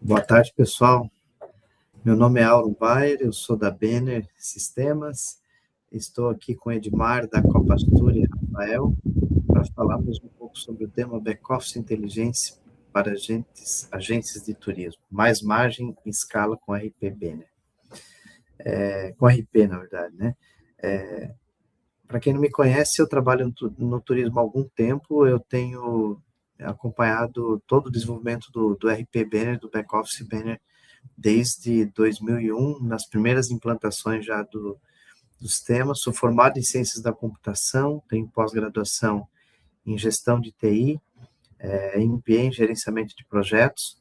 Boa tarde, pessoal. Meu nome é Auro Bayer, eu sou da Benner Sistemas. Estou aqui com Edmar, da Copastur e Rafael, para falarmos um pouco sobre o tema Back-Office Inteligência para agências de turismo. Mais margem em escala com RP Benner. Com RP, na verdade, né? Para quem não me conhece, eu trabalho no turismo há algum tempo, eu tenho acompanhado todo o desenvolvimento do RP Benner, do Back-Office Benner, desde 2001, nas primeiras implantações já dos temas. Sou formado em Ciências da Computação, tenho pós-graduação em Gestão de TI, MBA em Gerenciamento de Projetos.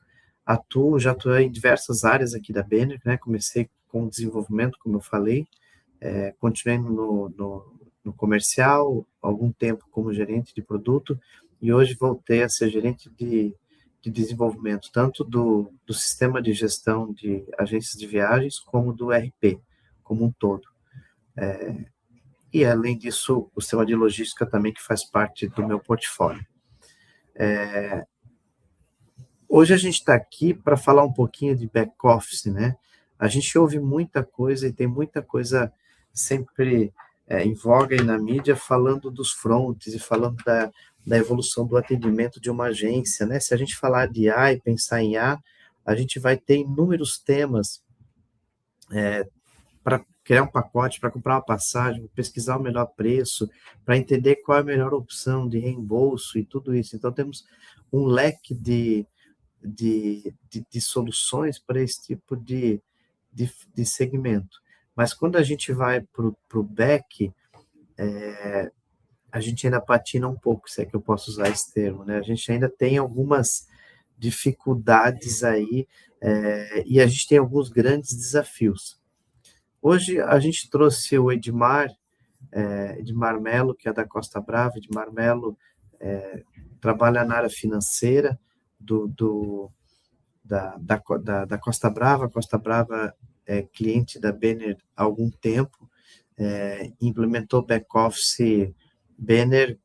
Já atuei em diversas áreas aqui da Benner, né? Comecei com desenvolvimento, como eu falei, continuei no comercial, algum tempo como gerente de produto, e hoje voltei a ser gerente de desenvolvimento, tanto do sistema de gestão de agências de viagens, como do RP, como um todo. E, além disso, o sistema de logística também, que faz parte do meu portfólio. Hoje a gente está aqui para falar um pouquinho de back-office, né? A gente ouve muita coisa e tem muita coisa sempre em voga aí na mídia falando dos fronts e falando da evolução do atendimento de uma agência, né? Se a gente falar de IA e pensar em IA, a gente vai ter inúmeros temas para criar um pacote, para comprar uma passagem, pesquisar o melhor preço, para entender qual é a melhor opção de reembolso e tudo isso. Então, temos um leque de soluções para esse tipo de segmento. Mas quando a gente vai para o back, a gente ainda patina um pouco, se é que eu posso usar esse termo, né? A gente ainda tem algumas dificuldades aí, e a gente tem alguns grandes desafios. Hoje a gente trouxe o Edmar Mello, que é da Costa Brava. Edmar Mello trabalha na área financeira da Costa Brava. A Costa Brava é cliente da Benner há algum tempo, implementou back-office Benner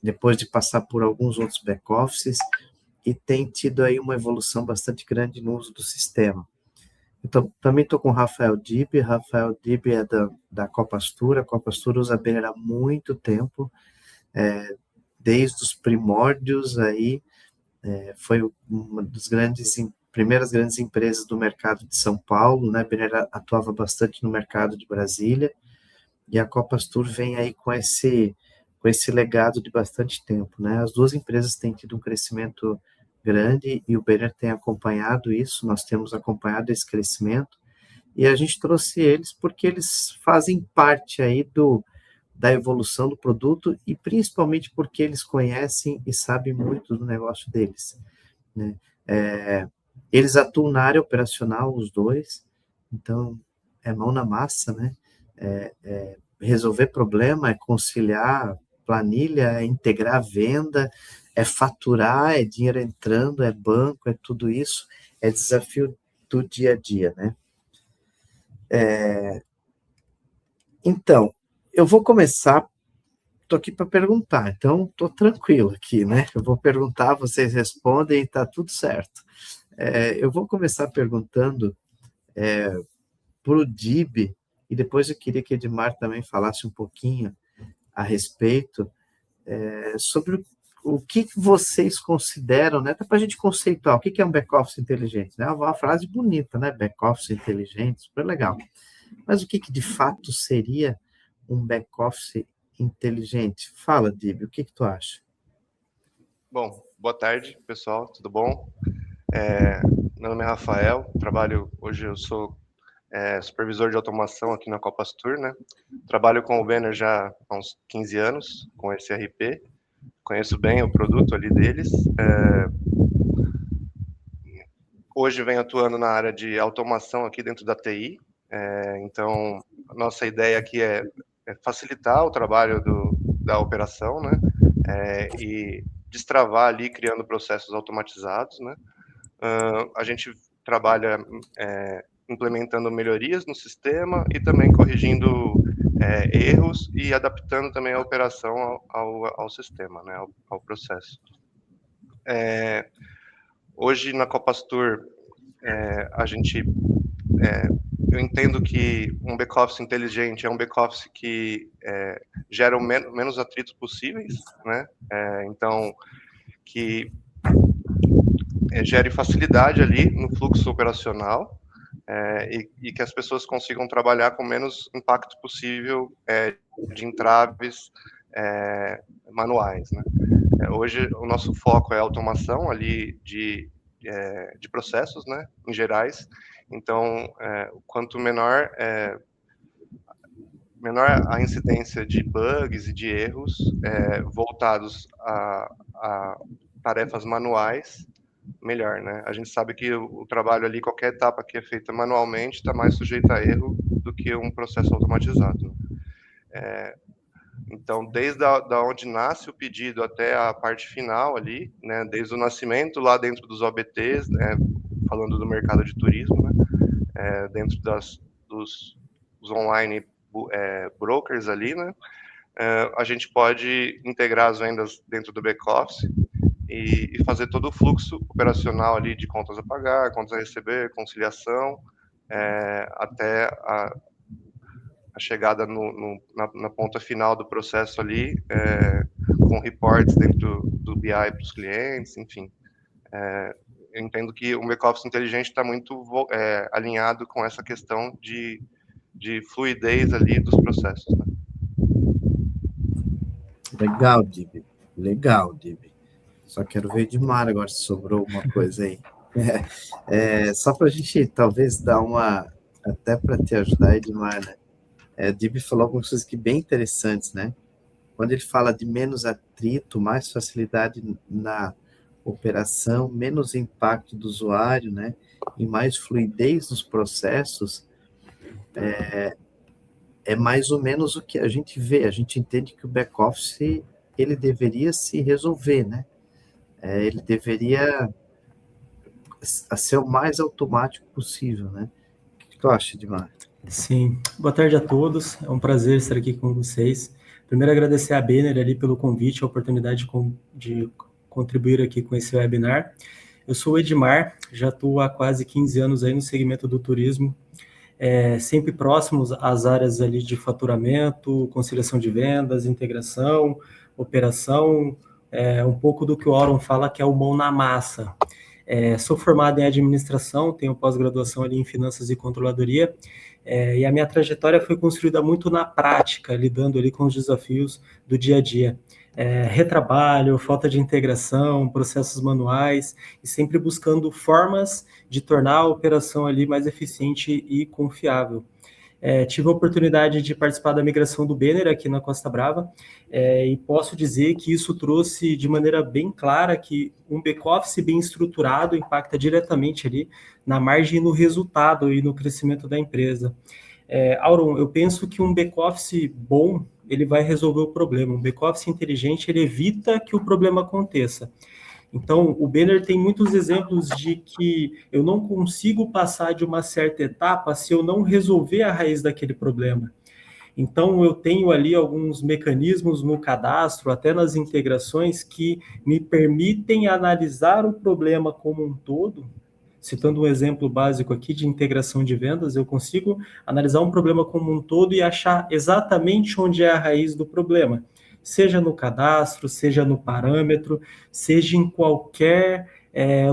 depois de passar por alguns outros back-offices e tem tido aí uma evolução bastante grande no uso do sistema. Então, também estou com o Rafael Dib. Rafael Dib é da Copastur. A Copastur usa Benner há muito tempo, desde os primórdios aí, foi uma das primeiras grandes empresas do mercado de São Paulo, né? Benner atuava bastante no mercado de Brasília, e a Copastur vem aí com esse legado de bastante tempo, né? As duas empresas têm tido um crescimento grande e o Benner tem acompanhado isso. Nós temos acompanhado esse crescimento, e a gente trouxe eles porque eles fazem parte aí da evolução do produto, e principalmente porque eles conhecem e sabem muito do negócio deles, né? Eles atuam na área operacional, os dois, então é mão na massa, né? Resolver problema, é conciliar planilha, é integrar a venda, é faturar, é dinheiro entrando, é banco, é tudo isso, é desafio do dia a dia, né? Então, eu vou começar, estou aqui para perguntar, então estou tranquilo aqui, né? Eu vou perguntar, vocês respondem e está tudo certo. Eu vou começar perguntando para o Dib, e depois eu queria que Edmar também falasse um pouquinho a respeito sobre o que vocês consideram, né? Até para a gente conceituar, o que é um back-office inteligente, né? É uma frase bonita, né? Back-office inteligente, super legal. Mas o que de fato seria um back-office inteligente? Fala, Dib, o que tu acha? Bom, boa tarde, pessoal, tudo bom? Meu nome é Rafael, hoje eu sou supervisor de automação aqui na Copastur, né? Trabalho com o Benner já há uns 15 anos, com esse RP, conheço bem o produto ali deles. Hoje venho atuando na área de automação aqui dentro da TI, então a nossa ideia aqui é facilitar o trabalho da operação, né? E destravar ali, criando processos automatizados, né? A gente trabalha implementando melhorias no sistema e também corrigindo erros e adaptando também a operação ao sistema, né, ao processo. Hoje, na Copastur, eu entendo que um back-office inteligente é um back-office que gera o menos atritos possíveis, né? Então, que gere facilidade ali no fluxo operacional, e que as pessoas consigam trabalhar com menos impacto possível de entraves manuais, né? Hoje, o nosso foco é a automação ali de processos, né, em gerais. Então, quanto menor a incidência de bugs e de erros voltados a tarefas manuais, melhor, né? A gente sabe que o trabalho ali, qualquer etapa que é feita manualmente, está mais sujeita a erro do que um processo automatizado. Então, desde da onde nasce o pedido até a parte final ali, né, desde o nascimento lá dentro dos OBTs, né, falando do mercado de turismo, né, dentro dos online brokers ali, né, a gente pode integrar as vendas dentro do back-office e fazer todo o fluxo operacional ali de contas a pagar, contas a receber, conciliação, até a chegada na ponta final do processo ali, com reports dentro do BI para os clientes, enfim. Eu entendo que o back-office inteligente está muito alinhado com essa questão de fluidez ali dos processos, né? Legal, Dib. Legal, Dib. Só quero ver de Mar agora se sobrou alguma coisa aí. Só para a gente talvez dar uma, até para te ajudar, Edmar, né? Dib falou algumas coisas que bem interessantes, né? Quando ele fala de menos atrito, mais facilidade na operação, menos impacto do usuário, né? E mais fluidez nos processos, é mais ou menos o que a gente vê. A gente entende que o back-office, ele deveria se resolver, né? Ele deveria ser o mais automático possível, né? O que tu acha, Edmar? Sim. Boa tarde a todos. É um prazer estar aqui com vocês. Primeiro, agradecer a Benner ali pelo convite, a oportunidade de contribuir aqui com esse webinar. Eu sou o Edmar, já estou há quase 15 anos aí no segmento do turismo, sempre próximos às áreas ali de faturamento, conciliação de vendas, integração, operação, um pouco do que o Auron fala que é o mão na massa. Sou formado em administração, tenho pós-graduação ali em finanças e controladoria, e a minha trajetória foi construída muito na prática, lidando ali com os desafios do dia a dia. Retrabalho, falta de integração, processos manuais, e sempre buscando formas de tornar a operação ali mais eficiente e confiável. Tive a oportunidade de participar da migração do Benner aqui na Costa Brava, e posso dizer que isso trouxe de maneira bem clara que um back-office bem estruturado impacta diretamente ali na margem e no resultado e no crescimento da empresa. Auron, eu penso que um back-office bom, ele vai resolver o problema. Um back-office inteligente, ele evita que o problema aconteça. Então, o Benner tem muitos exemplos de que eu não consigo passar de uma certa etapa se eu não resolver a raiz daquele problema. Então, eu tenho ali alguns mecanismos no cadastro, até nas integrações, que me permitem analisar o problema como um todo. Citando um exemplo básico aqui de integração de vendas, eu consigo analisar um problema como um todo e achar exatamente onde é a raiz do problema. Seja no cadastro, seja no parâmetro, seja em qualquer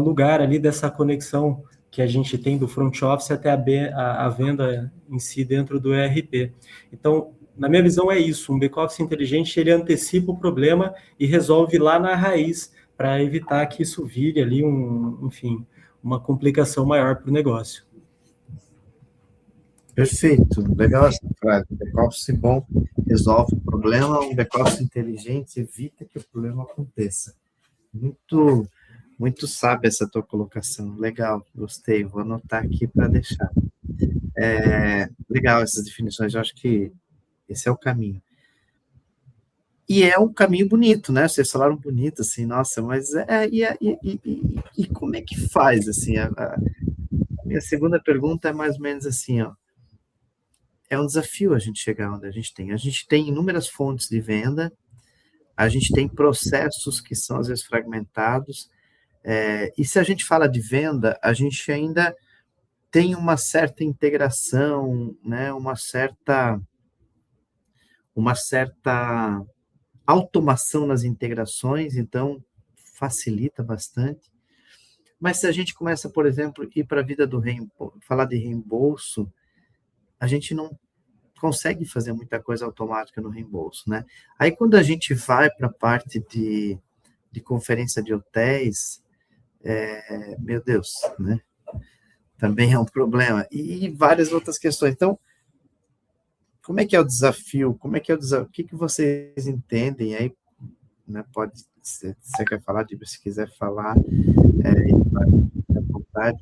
lugar ali dessa conexão que a gente tem do front office até a venda em si dentro do ERP. Então, na minha visão é isso, um back-office inteligente, ele antecipa o problema e resolve lá na raiz, para evitar que isso vire ali uma complicação maior para o negócio. Perfeito, legal essa frase. Um back-office bom resolve o problema, um back-office inteligente evita que o problema aconteça. Muito, muito sábia essa tua colocação. Legal, gostei. Vou anotar aqui para deixar. Legal essas definições, eu acho que esse é o caminho. E é um caminho bonito, né? Vocês falaram bonito, assim, nossa, mas e como é que faz, assim? A minha segunda pergunta é mais ou menos assim, ó. É um desafio a gente chegar onde a gente tem. A gente tem inúmeras fontes de venda, a gente tem processos que são, às vezes, fragmentados, e se a gente fala de venda, a gente ainda tem uma certa integração, né, uma certa automação nas integrações, então facilita bastante. Mas se a gente começa, por exemplo, ir para a vida do falar de reembolso, a gente não consegue fazer muita coisa automática no reembolso, né? Aí quando a gente vai para a parte de conferência de hotéis, meu Deus, né? Também é um problema. E várias outras questões. Então, como é que é o desafio? O que vocês entendem aí? Né? Pode, se você quer falar, se quiser falar, à vontade.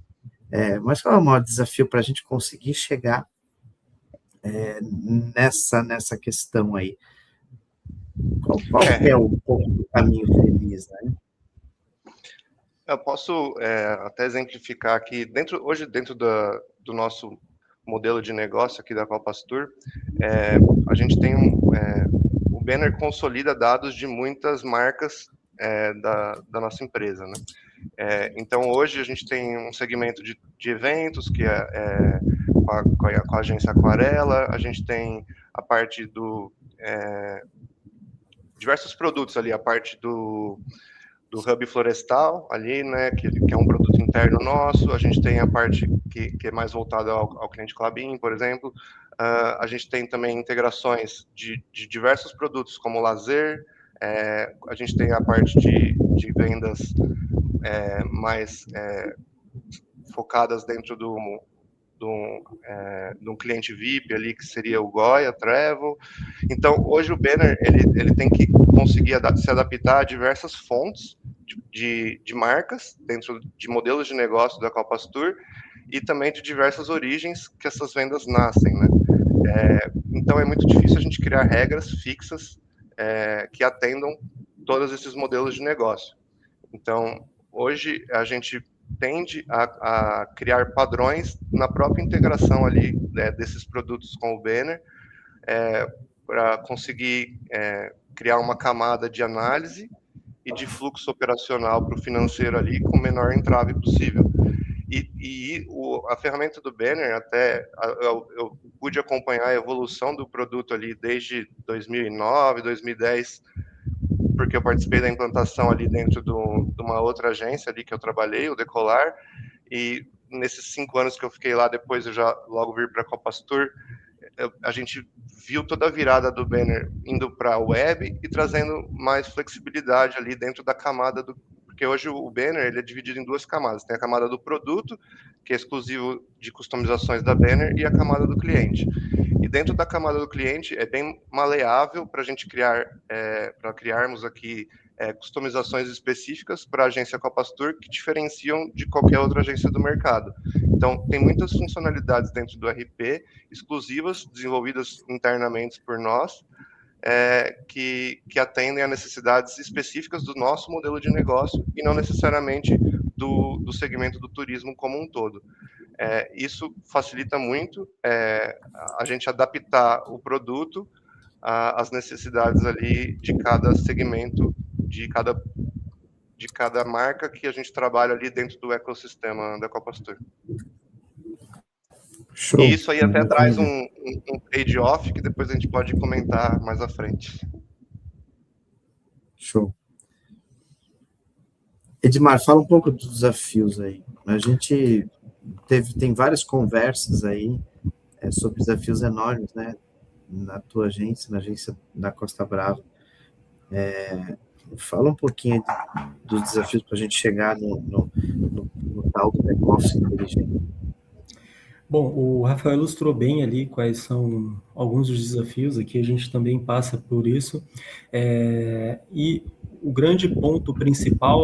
Mas qual é o maior desafio para a gente conseguir chegar nessa questão aí? Qual é o caminho feliz, né? Eu posso até exemplificar aqui, hoje dentro do nosso modelo de negócio aqui da Copastur, a gente tem o Banner consolida dados de muitas marcas da nossa empresa, né? Então hoje a gente tem um segmento de eventos que com a agência Aquarela, a gente tem a parte do diversos produtos ali, a parte do Hub Florestal ali, né, que é um produto interno nosso. A gente tem a parte que é mais voltada ao cliente Klabin, por exemplo. A gente tem também integrações de diversos produtos, como lazer. A gente tem a parte de vendas mais focadas dentro de um cliente VIP ali, que seria o Goya Travel. Então, hoje o Banner ele tem que conseguir se adaptar a diversas fontes de marcas, dentro de modelos de negócio da Copastur, e também de diversas origens que essas vendas nascem, né? Então, é muito difícil a gente criar regras fixas que atendam todos esses modelos de negócio. Então, hoje, a gente tende a criar padrões na própria integração ali desses produtos com o Banner, para conseguir criar uma camada de análise e de fluxo operacional para o financeiro ali com o menor entrave possível. A ferramenta do Banner, até eu pude acompanhar a evolução do produto ali desde 2009, 2010, porque eu participei da implantação ali dentro de uma outra agência ali que eu trabalhei, o Decolar, e nesses 5 anos que eu fiquei lá, depois eu já logo vir para a Copastur, a gente viu toda a virada do Banner indo para a web e trazendo mais flexibilidade ali dentro da camada porque hoje o Banner ele é dividido em 2 camadas. Tem a camada do produto, que é exclusivo de customizações da Banner, e a camada do cliente. E dentro da camada do cliente é bem maleável para a gente para criarmos aqui customizações específicas para a agência Copastur que diferenciam de qualquer outra agência do mercado. Então, tem muitas funcionalidades dentro do RP exclusivas, desenvolvidas internamente por nós, que atendem a necessidades específicas do nosso modelo de negócio e não necessariamente do segmento do turismo como um todo. Isso facilita muito a gente adaptar o produto às necessidades ali de cada segmento, de cada marca que a gente trabalha ali dentro do ecossistema da Copastur. Show. E isso aí até traz um trade-off que depois a gente pode comentar mais à frente. Show. Edmar, fala um pouco dos desafios aí. A gente tem várias conversas aí sobre desafios enormes, né? Na tua agência, na agência da Costa Brava. Fala um pouquinho dos desafios para a gente chegar no tal do back-office inteligente. Bom, o Rafael ilustrou bem ali quais são alguns dos desafios, aqui a gente também passa por isso, e o grande ponto principal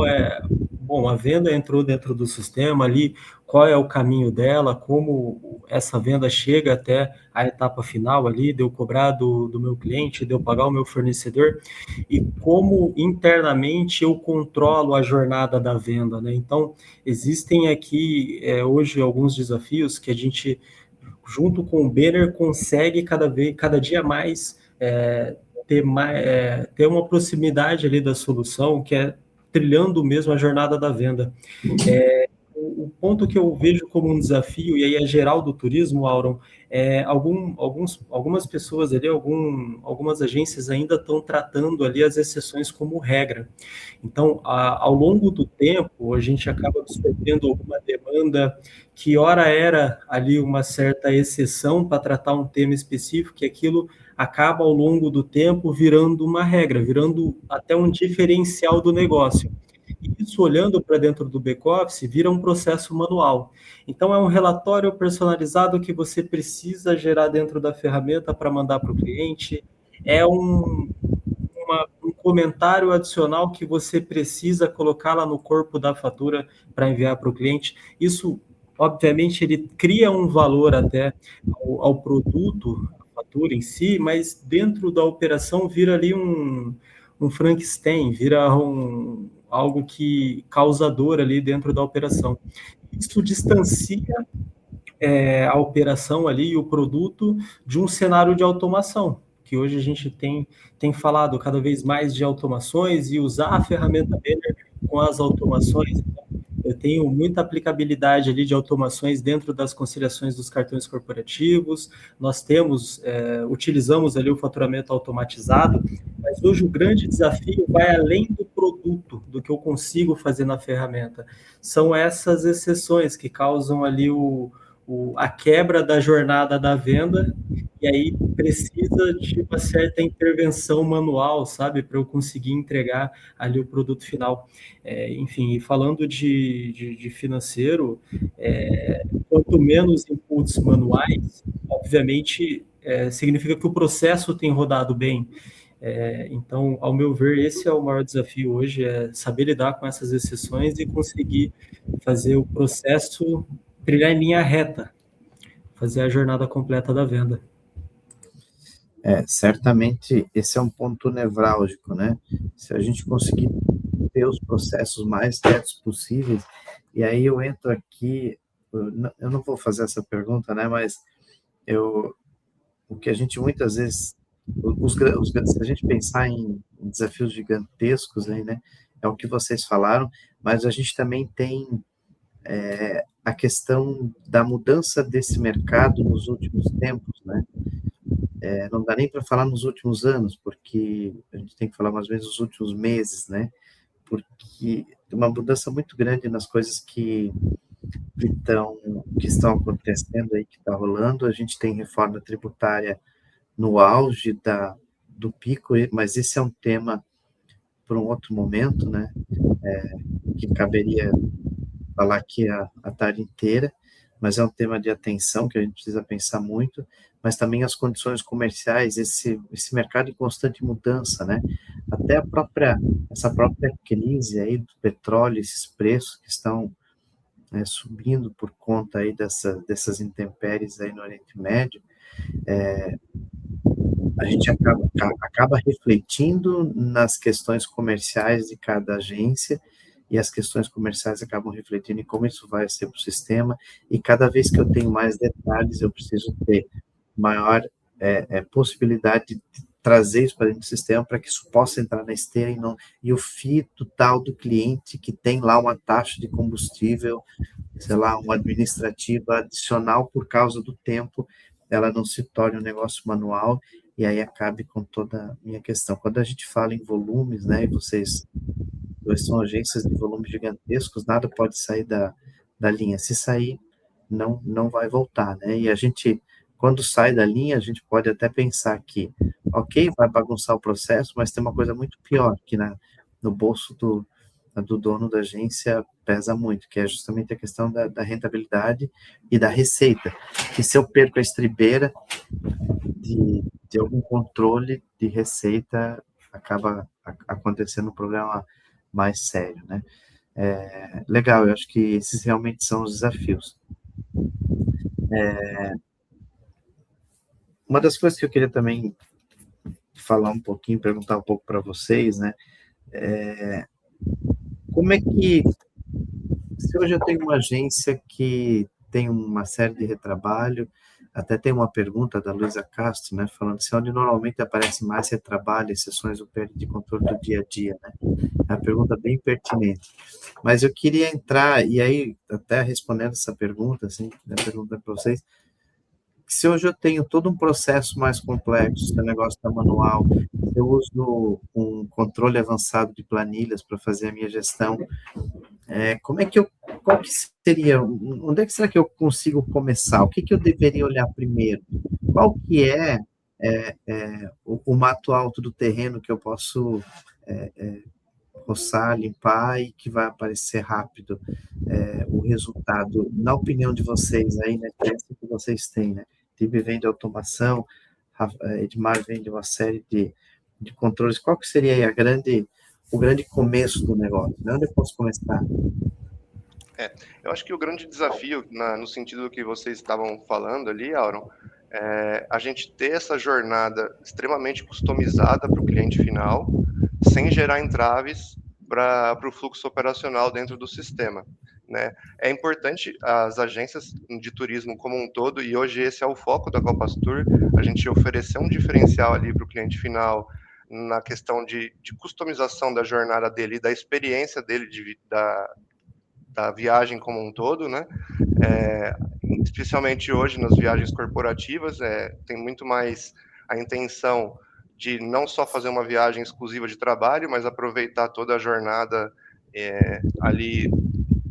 bom, a venda entrou dentro do sistema ali, qual é o caminho dela, como essa venda chega até a etapa final ali, de eu cobrar do meu cliente, de eu pagar o meu fornecedor, e como internamente eu controlo a jornada da venda, né? Então, existem aqui hoje alguns desafios que a gente, junto com o Banner, consegue cada dia mais ter uma proximidade ali da solução, que é trilhando mesmo a jornada da venda. O ponto que eu vejo como um desafio, e aí é geral do turismo, Auron, algumas pessoas ali, algumas agências ainda estão tratando ali as exceções como regra. Então, ao longo do tempo, a gente acaba absorvendo alguma demanda que ora era ali uma certa exceção para tratar um tema específico, que aquilo acaba ao longo do tempo virando uma regra, virando até um diferencial do negócio. E isso, olhando para dentro do back-office, vira um processo manual. Então, é um relatório personalizado que você precisa gerar dentro da ferramenta para mandar para o cliente, é um comentário adicional que você precisa colocar lá no corpo da fatura para enviar para o cliente. Isso, obviamente, ele cria um valor até ao produto, a fatura em si, mas dentro da operação vira ali um Frankenstein, vira algo que causador ali dentro da operação. Isso distancia a operação ali e o produto de um cenário de automação, que hoje a gente tem falado cada vez mais de automações e usar a ferramenta Banner com as automações. Eu tenho muita aplicabilidade ali de automações dentro das conciliações dos cartões corporativos. Nós utilizamos ali o faturamento automatizado, mas hoje o grande desafio vai além do produto, do que eu consigo fazer na ferramenta. São essas exceções que causam ali a quebra da jornada da venda, e aí precisa de uma certa intervenção manual, sabe, para eu conseguir entregar ali o produto final. Enfim, falando de financeiro, quanto menos inputs manuais, obviamente, significa que o processo tem rodado bem. Então, ao meu ver, esse é o maior desafio hoje, é saber lidar com essas exceções e conseguir fazer o processo trilhar em linha reta, fazer a jornada completa da venda. Certamente esse é um ponto nevrálgico, né? Se a gente conseguir ter os processos mais retos possíveis, e aí eu entro aqui, eu não vou fazer essa pergunta, né? Mas o que a gente muitas vezes, se a gente pensar em desafios gigantescos aí, né? É o que vocês falaram, mas a gente também tem a questão da mudança desse mercado nos últimos tempos, né? Não dá nem para falar nos últimos anos, porque a gente tem que falar mais ou menos nos últimos meses, né? Porque tem uma mudança muito grande nas coisas que estão acontecendo aí, que está rolando. A gente tem reforma tributária no auge do pico, mas esse é um tema para um outro momento, né? Que caberia falar aqui a tarde inteira, mas é um tema de atenção que a gente precisa pensar muito, mas também as condições comerciais, esse mercado em constante mudança, né? Até essa própria crise aí do petróleo, esses preços que estão subindo por conta aí dessas intempéries aí no Oriente Médio, a gente acaba refletindo nas questões comerciais de cada agência, e as questões comerciais acabam refletindo em como isso vai ser para o sistema, e cada vez que eu tenho mais detalhes, eu preciso ter maior possibilidade de trazer isso para dentro do sistema, para que isso possa entrar na esteira e o FII total do cliente, que tem lá uma taxa de combustível, sei lá, um administrativo adicional por causa do tempo, ela não se torne um negócio manual, e aí acabe com toda a minha questão. Quando a gente fala em volumes, né, e vocês são agências de volumes gigantescos, nada pode sair da linha. Se sair, não vai voltar, né? E a gente, quando sai da linha, a gente pode até pensar que, ok, vai bagunçar o processo, mas tem uma coisa muito pior, que no bolso do dono da agência pesa muito, que é justamente a questão da rentabilidade e da receita. Que se eu perco a estribeira de algum controle de receita, acaba acontecendo um problema mais sério, né? Legal, eu acho que esses realmente são os desafios. Uma das coisas que eu queria também falar um pouquinho, perguntar um pouco para vocês, né? Como é que, se hoje eu tenho uma agência que tem uma série de retrabalho, Até tem uma pergunta da Luísa Castro, né, falando assim, onde normalmente aparece mais retrabalho e sessões do PL de controle do dia a dia, né? É uma pergunta bem pertinente. Mas eu queria entrar, e aí, até respondendo essa pergunta, assim, né, perguntando para vocês, se hoje eu tenho todo um processo mais complexo, se o negócio está manual, se eu uso um controle avançado de planilhas para fazer a minha gestão, como é que qual que seria, onde é que será que eu consigo começar? O que que eu deveria olhar primeiro? Qual que o mato alto do terreno que eu posso roçar, limpar e que vai aparecer rápido o resultado? Na opinião de vocês, aí, na experiência que vocês têm, né? Tibe vem de automação, Edmar vem de uma série de controles. Qual que seria aí o grande começo do negócio? Né? Onde eu posso começar? Eu acho que o grande desafio, no sentido que vocês estavam falando ali, Auron, é a gente ter essa jornada extremamente customizada para o cliente final, sem gerar entraves para o fluxo operacional dentro do sistema, né? É importante as agências de turismo como um todo, e hoje esse é o foco da Copas Tour, a gente oferecer um diferencial ali para o cliente final na questão de customização da jornada dele, da experiência dele, da viagem como um todo, né? Especialmente hoje nas viagens corporativas, tem muito mais a intenção de não só fazer uma viagem exclusiva de trabalho, mas aproveitar toda a jornada ali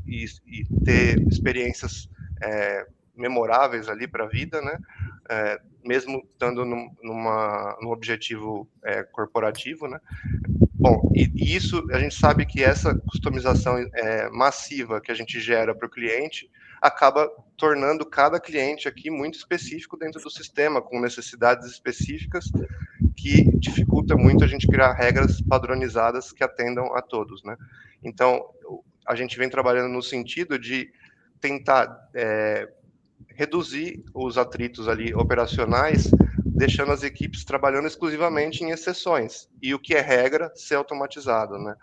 e ter experiências memoráveis ali para a vida, né? Mesmo estando num objetivo corporativo, né? Bom, e isso a gente sabe que essa customização massiva que a gente gera para o cliente acaba tornando cada cliente aqui muito específico dentro do sistema, com necessidades específicas, que dificulta muito a gente criar regras padronizadas que atendam a todos, né? Então, a gente vem trabalhando no sentido de tentar reduzir os atritos ali operacionais, deixando as equipes trabalhando exclusivamente em exceções, e o que é regra, ser automatizado, né?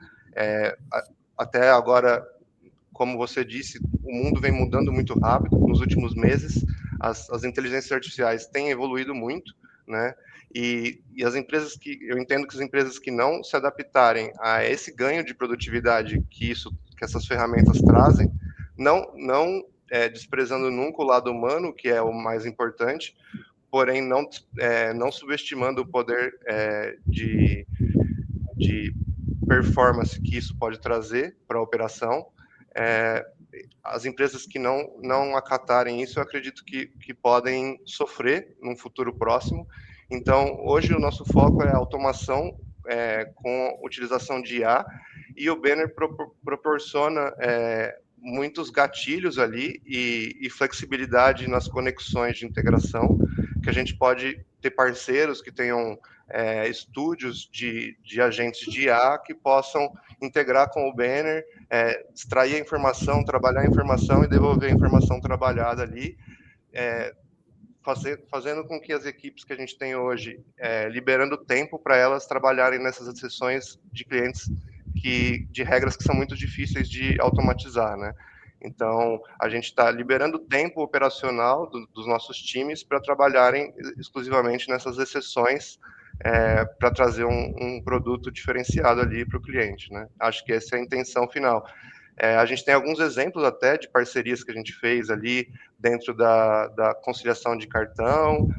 Até agora, como você disse, o mundo vem mudando muito rápido. Nos últimos meses, as inteligências artificiais têm evoluído muito, né? E as empresas eu entendo que as empresas que não se adaptarem a esse ganho de produtividade que essas ferramentas trazem, não desprezando nunca o lado humano, que é o mais importante, porém não subestimando o poder de performance que isso pode trazer para a operação. As empresas que não acatarem isso, eu acredito que podem sofrer num futuro próximo. Então, hoje o nosso foco é a automação com utilização de IA, e o Banner proporciona muitos gatilhos ali e flexibilidade nas conexões de integração, que a gente pode ter parceiros que tenham estúdios de agentes de IA que possam integrar com o Banner, extrair a informação, trabalhar a informação e devolver a informação trabalhada ali, fazendo com que as equipes que a gente tem hoje, liberando tempo para elas trabalharem nessas sessões de clientes de regras que são muito difíceis de automatizar, né? Então, a gente está liberando tempo operacional dos nossos times para trabalharem exclusivamente nessas exceções, para trazer um produto diferenciado ali para o cliente, né? Acho que essa é a intenção final. A gente tem alguns exemplos até de parcerias que a gente fez ali dentro da conciliação de cartão,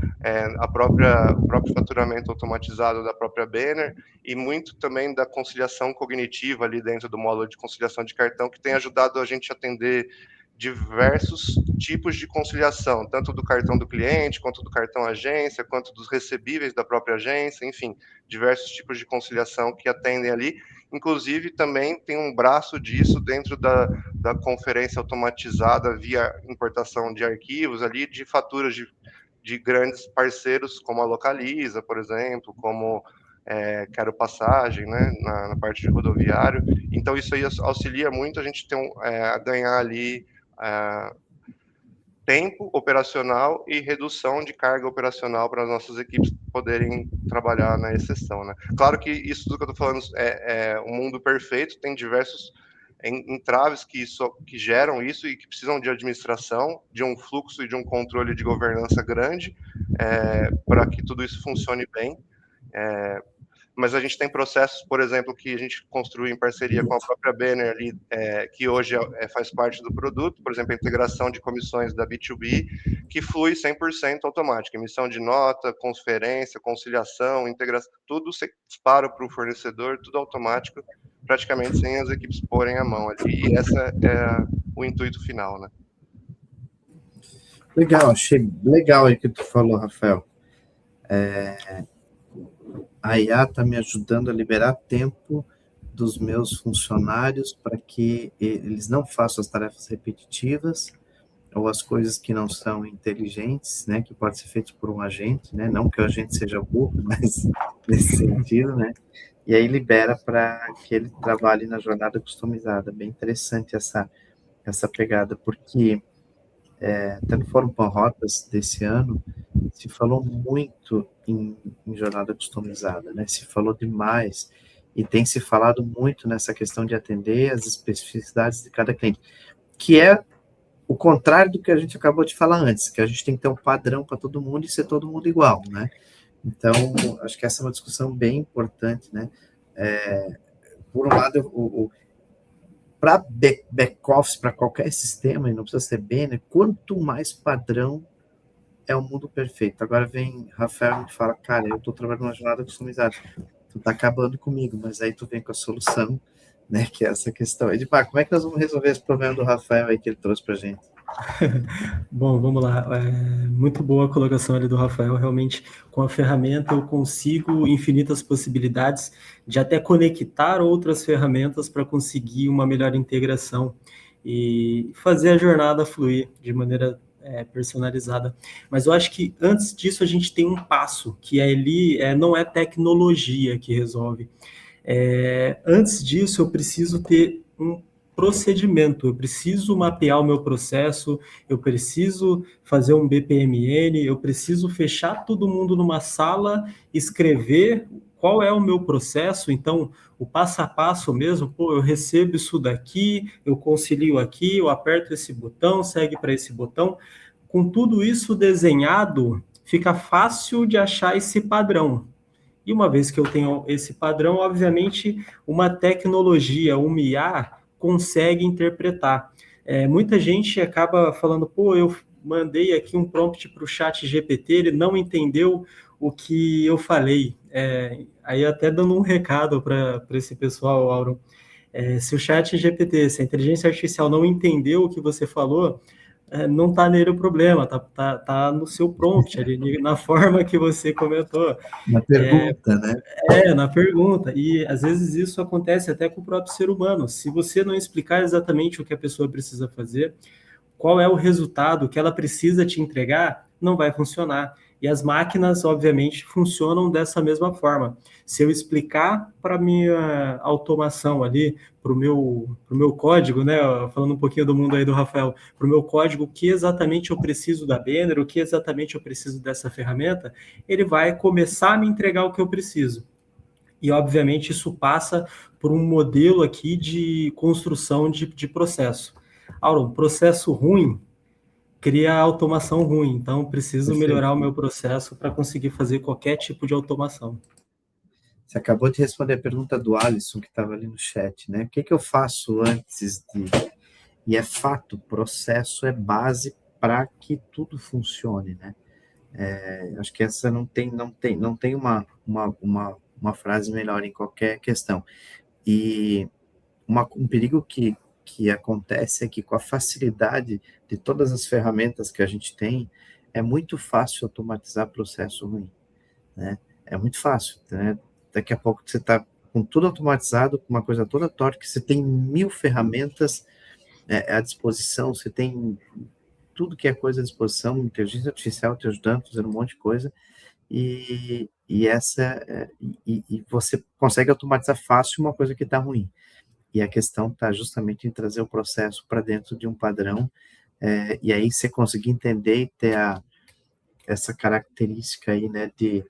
o próprio faturamento automatizado da própria Banner, e muito também da conciliação cognitiva ali dentro do módulo de conciliação de cartão, que tem ajudado a gente a atender diversos tipos de conciliação, tanto do cartão do cliente, quanto do cartão agência, quanto dos recebíveis da própria agência, enfim, diversos tipos de conciliação que atendem ali. Inclusive, também tem um braço disso dentro da conferência automatizada via importação de arquivos ali, de faturas de grandes parceiros, como a Localiza, por exemplo, como Quero Passagem, né, na parte de rodoviário. Então, isso aí auxilia muito a gente a ganhar ali tempo operacional e redução de carga operacional para as nossas equipes poderem trabalhar na exceção, né? Claro que isso tudo que eu estou falando é um mundo perfeito, tem diversos entraves que geram isso e que precisam de administração, de um fluxo e de um controle de governança grande, para que tudo isso funcione bem. Mas a gente tem processos, por exemplo, que a gente construiu em parceria com a própria Banner ali, que hoje faz parte do produto, por exemplo, a integração de comissões da B2B, que flui 100% automática, emissão de nota, transferência, conciliação, integração, tudo se dispara para o fornecedor, tudo automático, praticamente sem as equipes porem a mão ali, e esse é o intuito final, né? Legal, achei legal aí que tu falou, Rafael. A IA está me ajudando a liberar tempo dos meus funcionários para que eles não façam as tarefas repetitivas ou as coisas que não são inteligentes, né, que pode ser feito por um agente, né, não que o agente seja burro, mas nesse sentido, né, e aí libera para que ele trabalhe na jornada customizada. Bem interessante essa pegada, porque até no Fórum Pan-Rotas desse ano, se falou muito em jornada customizada, né? Se falou demais, e tem se falado muito nessa questão de atender as especificidades de cada cliente, que é o contrário do que a gente acabou de falar antes, que a gente tem que ter um padrão para todo mundo e ser todo mundo igual, né? Então, acho que essa é uma discussão bem importante, né? Por um lado, para back-office, para qualquer sistema, e não precisa ser Banner, quanto mais padrão é o mundo perfeito. Agora vem Rafael e fala, cara, eu estou trabalhando numa jornada customizada, tu está acabando comigo, mas aí tu vem com a solução, né, que é essa questão. Edmar, como é que nós vamos resolver esse problema do Rafael aí que ele trouxe para a gente? Bom, vamos lá. Muito boa a colocação ali do Rafael. Realmente, com a ferramenta, eu consigo infinitas possibilidades de até conectar outras ferramentas para conseguir uma melhor integração e fazer a jornada fluir de maneira personalizada. Mas eu acho que antes disso a gente tem um passo, que ali não é tecnologia que resolve. Antes disso, eu preciso ter um procedimento, eu preciso mapear o meu processo, eu preciso fazer um BPMN, eu preciso fechar todo mundo numa sala, escrever qual é o meu processo, então o passo a passo mesmo, eu recebo isso daqui, eu concilio aqui, eu aperto esse botão, segue para esse botão. Com tudo isso desenhado, fica fácil de achar esse padrão. E uma vez que eu tenho esse padrão, obviamente, uma tecnologia, uma IA, consegue interpretar. Muita gente acaba falando, eu mandei aqui um prompt para o chat GPT, ele não entendeu o que eu falei. Aí até dando um recado para esse pessoal, Auron, se o chat GPT, se a inteligência artificial não entendeu o que você falou, não está nele o problema, tá no seu prompt, ali, na forma que você comentou. Na pergunta, né? Na pergunta. E às vezes isso acontece até com o próprio ser humano. Se você não explicar exatamente o que a pessoa precisa fazer, qual é o resultado que ela precisa te entregar, não vai funcionar. E as máquinas, obviamente, funcionam dessa mesma forma. Se eu explicar para a minha automação ali, para o meu código, né, falando um pouquinho do mundo aí do Rafael, para o meu código, o que exatamente eu preciso da Banner, o que exatamente eu preciso dessa ferramenta, ele vai começar a me entregar o que eu preciso. E, obviamente, isso passa por um modelo aqui de construção de processo. Auron, processo ruim cria automação ruim, então preciso melhorar o meu processo para conseguir fazer qualquer tipo de automação. Você acabou de responder a pergunta do Alisson, que estava ali no chat, né? O que eu faço antes de... E é fato, processo é base para que tudo funcione, né? Acho que essa não tem uma frase melhor em qualquer questão. E um perigo que acontece é que com a facilidade de todas as ferramentas que a gente tem, é muito fácil automatizar processo ruim, né? É muito fácil, né? Daqui a pouco você está com tudo automatizado, com uma coisa toda torta, que você tem 1000 ferramentas à disposição, você tem tudo que é coisa à disposição, inteligência artificial te ajudando, fazendo um monte de coisa, e você consegue automatizar fácil uma coisa que está ruim. E a questão está justamente em trazer o processo para dentro de um padrão, e aí você conseguir entender e ter essa característica aí, né, de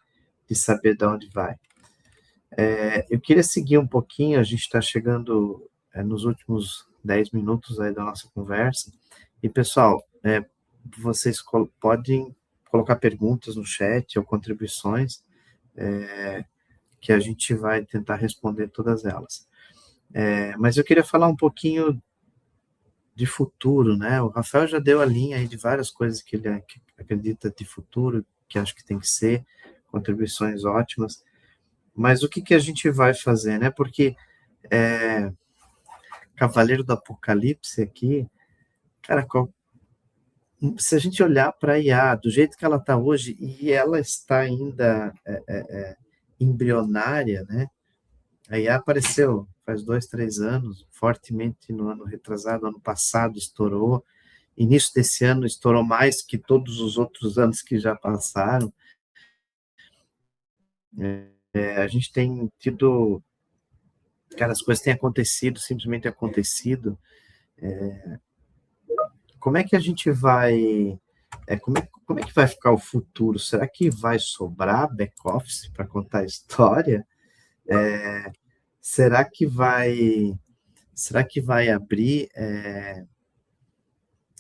saber de onde vai. Eu queria seguir um pouquinho, a gente está chegando nos últimos 10 minutos aí da nossa conversa. E, pessoal, vocês podem colocar perguntas no chat ou contribuições, que a gente vai tentar responder todas elas. Mas eu queria falar um pouquinho de futuro, né? O Rafael já deu a linha aí de várias coisas que ele acredita de futuro, que acho que tem que ser, contribuições ótimas. Mas o que a gente vai fazer, né? Porque Cavaleiro do Apocalipse aqui, cara, se a gente olhar para a IA do jeito que ela está hoje, e ela está ainda embrionária, né? A IA apareceu faz 2, 3 anos, fortemente no ano retrasado, ano passado estourou, início desse ano estourou mais que todos os outros anos que já passaram. A gente tem tido, cara, as coisas têm acontecido, simplesmente acontecido. Como é que a gente vai, como é que vai ficar o futuro? Será que vai sobrar back-office para contar a história? Será que vai abrir?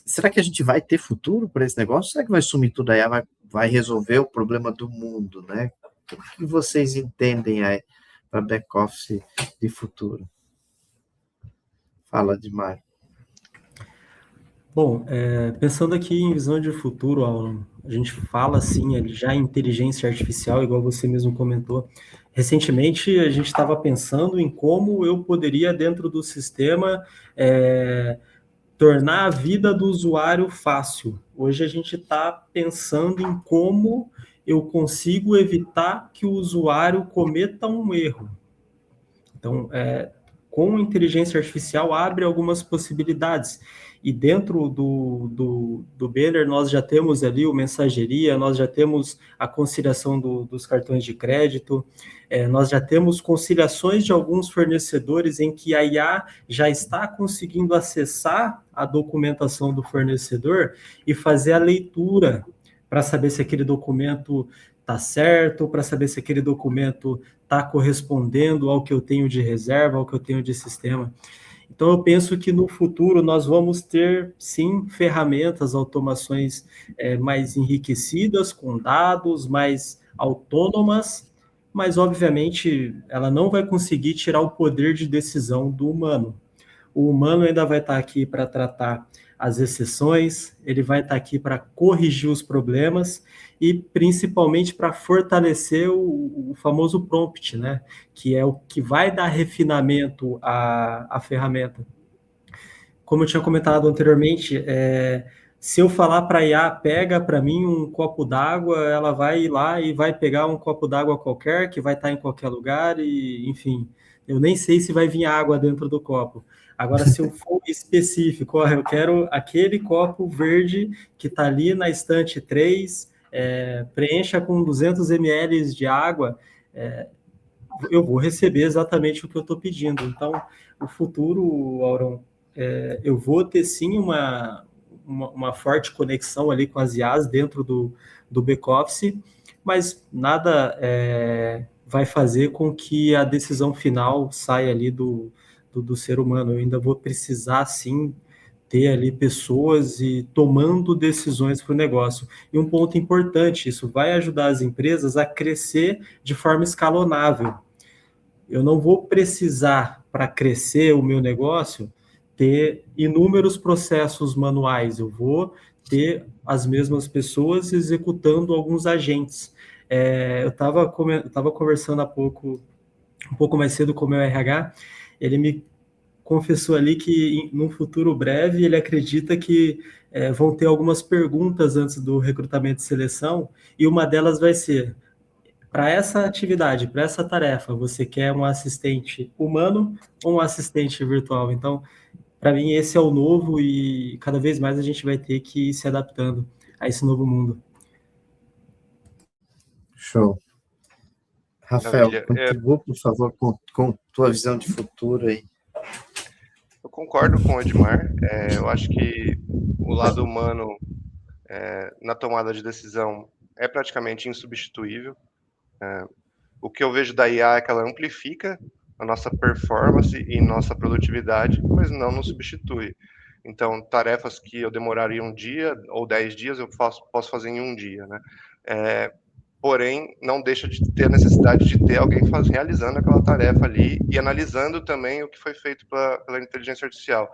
Será que a gente vai ter futuro para esse negócio? Será que vai sumir tudo aí? Vai resolver o problema do mundo, né? O que vocês entendem aí para back-office de futuro? Fala, Edmar. Bom, pensando aqui em visão de futuro, Alan, a gente fala assim, já em inteligência artificial, igual você mesmo comentou. Recentemente, a gente estava pensando em como eu poderia, dentro do sistema, tornar a vida do usuário fácil. Hoje a gente está pensando em como eu consigo evitar que o usuário cometa um erro. Então, com inteligência artificial, abre algumas possibilidades. E dentro do Banner, nós já temos ali o mensageria, nós já temos a conciliação dos cartões de crédito, nós já temos conciliações de alguns fornecedores em que a IA já está conseguindo acessar a documentação do fornecedor e fazer a leitura para saber se aquele documento está certo, para saber se aquele documento está correspondendo ao que eu tenho de reserva, ao que eu tenho de sistema. Então, eu penso que no futuro nós vamos ter, sim, ferramentas, automações mais enriquecidas, com dados, mais autônomas, mas, obviamente, ela não vai conseguir tirar o poder de decisão do humano. O humano ainda vai estar aqui para tratar as exceções, ele vai estar aqui para corrigir os problemas e principalmente para fortalecer o famoso prompt, né? Que é o que vai dar refinamento à ferramenta. Como eu tinha comentado anteriormente, se eu falar para a IA, pega para mim um copo d'água, ela vai ir lá e vai pegar um copo d'água qualquer, que vai estar em qualquer lugar, e enfim, eu nem sei se vai vir água dentro do copo. Agora, se eu for específico, eu quero aquele copo verde que está ali na estante 3, preencha com 200 ml de água, eu vou receber exatamente o que eu estou pedindo. Então, o futuro, Auron, eu vou ter sim uma forte conexão ali com as IAs dentro do back-office, mas nada vai fazer com que a decisão final saia ali do ser humano. Eu ainda vou precisar, sim, ter ali pessoas e tomando decisões para o negócio. E um ponto importante, isso vai ajudar as empresas a crescer de forma escalonável. Eu não vou precisar, para crescer o meu negócio, ter inúmeros processos manuais. Eu vou ter as mesmas pessoas executando alguns agentes. Eu estava conversando um pouco mais cedo com o meu RH, ele me confessou ali que, num futuro breve, ele acredita que vão ter algumas perguntas antes do recrutamento e seleção, e uma delas vai ser: para essa atividade, para essa tarefa, você quer um assistente humano ou um assistente virtual? Então, para mim, esse é o novo e cada vez mais a gente vai ter que ir se adaptando a esse novo mundo. Show. Rafael, contribua, por favor, com tua visão de futuro aí. Eu concordo com o Edmar. Eu acho que o lado humano na tomada de decisão é praticamente insubstituível. O que eu vejo da IA é que ela amplifica a nossa performance e nossa produtividade, mas não nos substitui. Então, tarefas que eu demoraria um dia ou 10 dias, eu posso fazer em um dia, né? Porém, não deixa de ter a necessidade de ter alguém realizando aquela tarefa ali e analisando também o que foi feito pela inteligência artificial.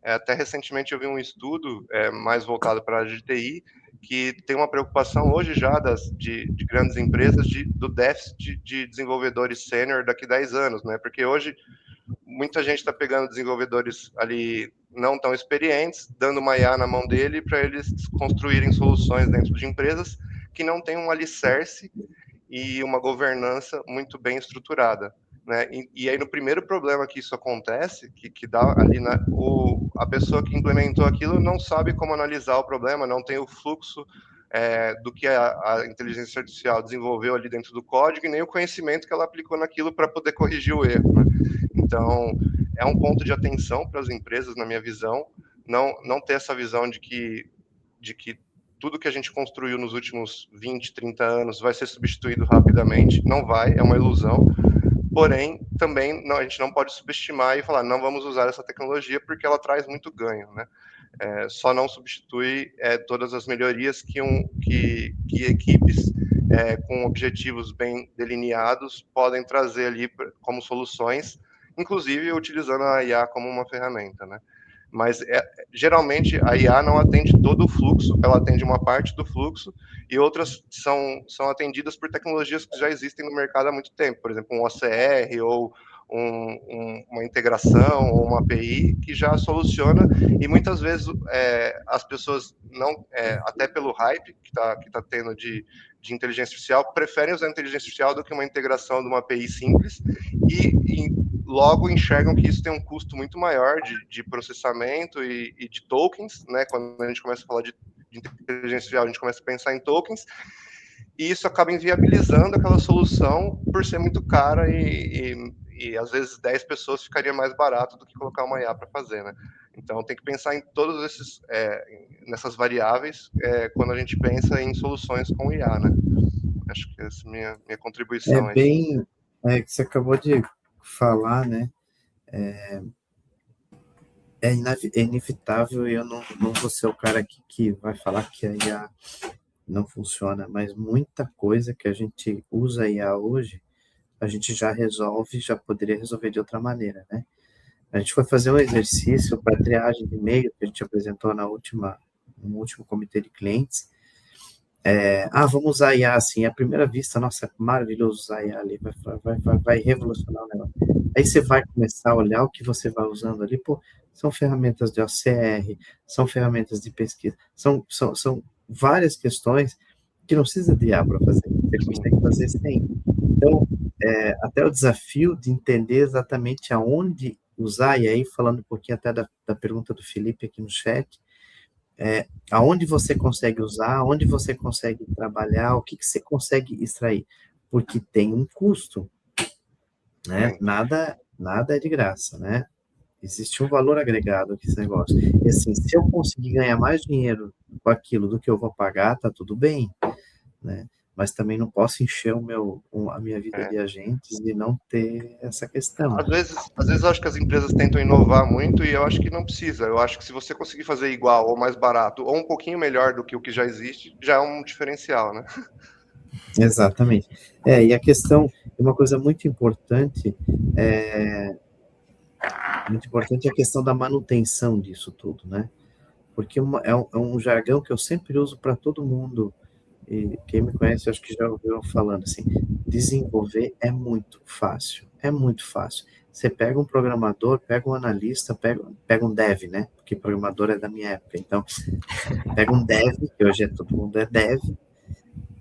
Até recentemente eu vi um estudo mais voltado para a área de TI, que tem uma preocupação hoje já de grandes empresas do déficit de desenvolvedores sênior daqui a 10 anos, né? Porque hoje muita gente está pegando desenvolvedores ali não tão experientes, dando uma IA na mão dele para eles construírem soluções dentro de empresas que não têm um alicerce e uma governança muito bem estruturada. Né? E aí, no primeiro problema que isso acontece, que dá ali a pessoa que implementou aquilo não sabe como analisar o problema, não tem o fluxo do que a inteligência artificial desenvolveu ali dentro do código e nem o conhecimento que ela aplicou naquilo para poder corrigir o erro. Né? Então, é um ponto de atenção para as empresas, na minha visão, não ter essa visão de que tudo que a gente construiu nos últimos 20, 30 anos vai ser substituído rapidamente. Não vai, é uma ilusão. Porém, também a gente não pode subestimar e falar, não vamos usar essa tecnologia porque ela traz muito ganho, né? Só não substitui todas as melhorias que equipes com objetivos bem delineados podem trazer ali como soluções, inclusive utilizando a IA como uma ferramenta, né? Mas geralmente a IA não atende todo o fluxo, ela atende uma parte do fluxo e outras são atendidas por tecnologias que já existem no mercado há muito tempo, por exemplo, um OCR ou uma integração ou uma API que já soluciona e muitas vezes as pessoas não, até pelo hype que tá tendo de inteligência artificial, preferem usar a inteligência artificial do que uma integração de uma API simples e logo enxergam que isso tem um custo muito maior de processamento e de tokens, né? Quando a gente começa a falar de inteligência artificial, a gente começa a pensar em tokens, e isso acaba inviabilizando aquela solução por ser muito cara e às vezes 10 pessoas ficaria mais barato do que colocar uma IA para fazer, né? Então tem que pensar em todos esses nessas variáveis quando a gente pensa em soluções com IA, né? Acho que essa é minha contribuição aí. Bem, que você acabou de falar, né? É inevitável e eu não vou ser o cara aqui que vai falar que a IA não funciona, mas muita coisa que a gente usa a IA hoje, a gente já resolve, já poderia resolver de outra maneira, né? A gente foi fazer um exercício para triagem de e-mail que a gente apresentou no último comitê de clientes. Vamos usar a IA assim, à primeira vista, nossa, maravilhoso usar a IA ali, vai revolucionar o negócio. Aí você vai começar a olhar o que você vai usando ali, pô, são ferramentas de OCR, são ferramentas de pesquisa, são várias questões que não precisa de IA para fazer, você consegue fazer sem. Então, até o desafio de entender exatamente aonde usar, e aí falando um pouquinho até da pergunta do Felipe aqui no chat, aonde você consegue usar, aonde você consegue trabalhar, o que você consegue extrair, porque tem um custo, né? Nada é de graça, né? Existe um valor agregado aqui nesse negócio. E assim, se eu conseguir ganhar mais dinheiro com aquilo do que eu vou pagar, tá tudo bem, né? Mas também não posso encher a minha vida de agentes e não ter essa questão. Às vezes eu acho que as empresas tentam inovar muito e eu acho que não precisa. Eu acho que se você conseguir fazer igual ou mais barato ou um pouquinho melhor do que o que já existe, já é um diferencial, né? Exatamente. E a questão, uma coisa muito importante é a questão da manutenção disso tudo, né? Porque é um jargão que eu sempre uso para todo mundo, e quem me conhece, acho que já ouviu falando assim, desenvolver é muito fácil. Você pega um programador, pega um analista, pega um dev, né? Porque programador é da minha época, então pega um dev, que hoje todo mundo é dev,